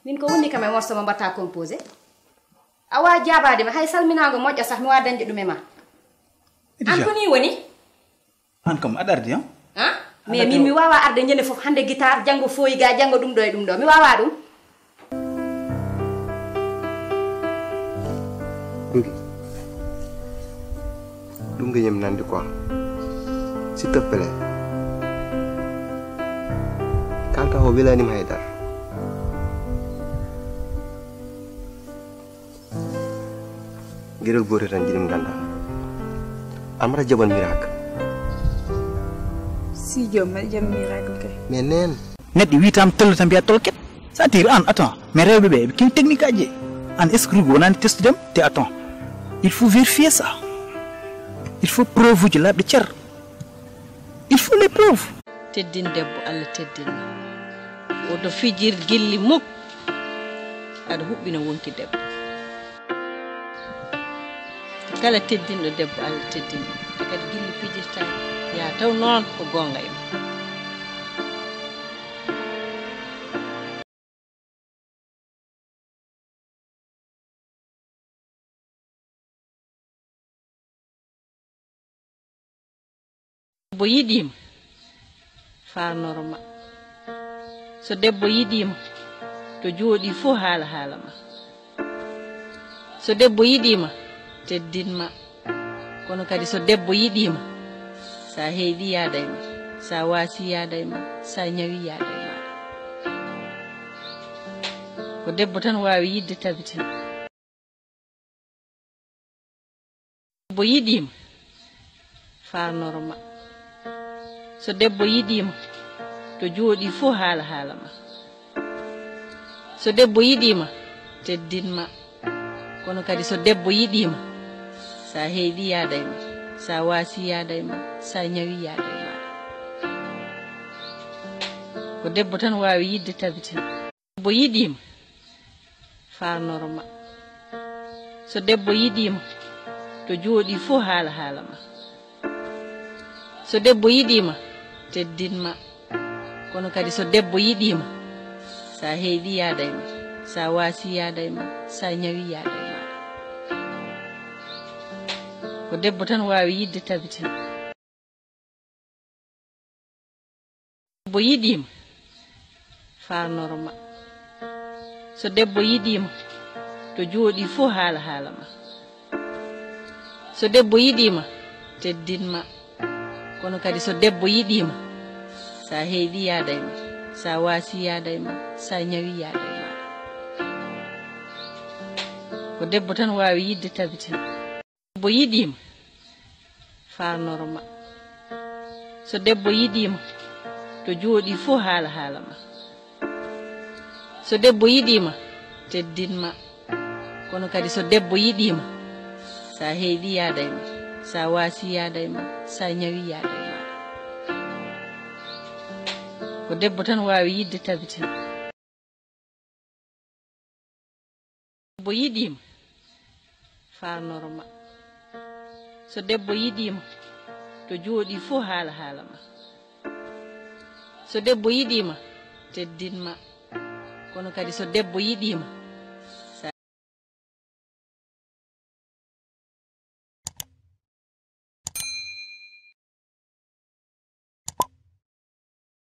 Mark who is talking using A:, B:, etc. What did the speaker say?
A: min ko woni kam e morso mo mbatta composé awa jabade ma hay salminago moƴƴo sax mi wa dañde ɗum e ma an ko ni woni
B: an kam aɗa ardi han
A: mais min mi wawa arde ñande fof hande guitare janggo foyi ga janggo ɗum ɗo e ɗum ɗo mi wawa ɗum
C: ɗum nga ñam nandi quoi s'il te plaît kanka o welanima haydar gueɗel goto tan jiɗim ganda amata jaɓan miracle
D: si jom mbaɗa jaɓa miracle kay
C: mais nen
B: neɗɗo wiitama tollata mbiya tolket ça dire an attends mais rewɓe ɓe kin technique aji an est ce que rugo wonani testudem te attends il faut vérifier ça il faut preuve uji labɗe cer il faut les preuves
E: teddin debbo Allah teddinma oto fijir gilli muk aɗa huɓɓina wonki debbo kala teddinɗo debbo Allah teddinma te kadi gilli fijirta ya taw noon ko gonga e ma debbo yiɗima farnoroma so debbo yiɗima to jooɗi fof haala ma so debbo yiɗima teddinma kono kadi so debbo yiɗima sa heeɗi yaada e ma sa waasi yaada e ma sa ñawi yaada e ma ko debbo tan wawi yidde tabitina debbo yiɗima farnoroma so debbo yiɗima to jooɗi fof haala ma so debbo yiɗima teddinma kono kadi so debbo yiɗima sa heeɗi yaada e ma sa waasi yaada e ma sa ñawi yaada e ma ko debbo tan wawi yidde tabitina debbo yiɗima farnoroma so debbo yiɗima to jooɗi fof haala ma so debbo yiɗima teddinma kono kadi so debbo yiɗima sa heeɗi yaada e ma sa waasi yaada e ma sa ñawi yaada e ma ko debbo tan wawi yidde tabitina debbo yiɗima farnoroma so debbo yiɗima to jooɗi fof haala ma so debbo yiɗima teddinma kono kadi so debbo yiɗima sa heeɗi yaada e ma sa waasi yaada e ma sa ñawi yaada e ma ko debbo tan wawi yidde tabitina debbo yiɗima farnoroma so debbo yiɗima to jooɗi fof haala ma so debbo yiɗima teddinma kono kadi so debbo yiɗima sa heeɗi yaada e ma sa waasi yaada e ma sa ñawi yaada e ma ko debbo tan wawi yidde tabitina debbo yiɗima farnoroma so debbo yiɗima to jooɗi fof haala ma so debbo yiɗima teddinma kono kadi so debbo yiɗima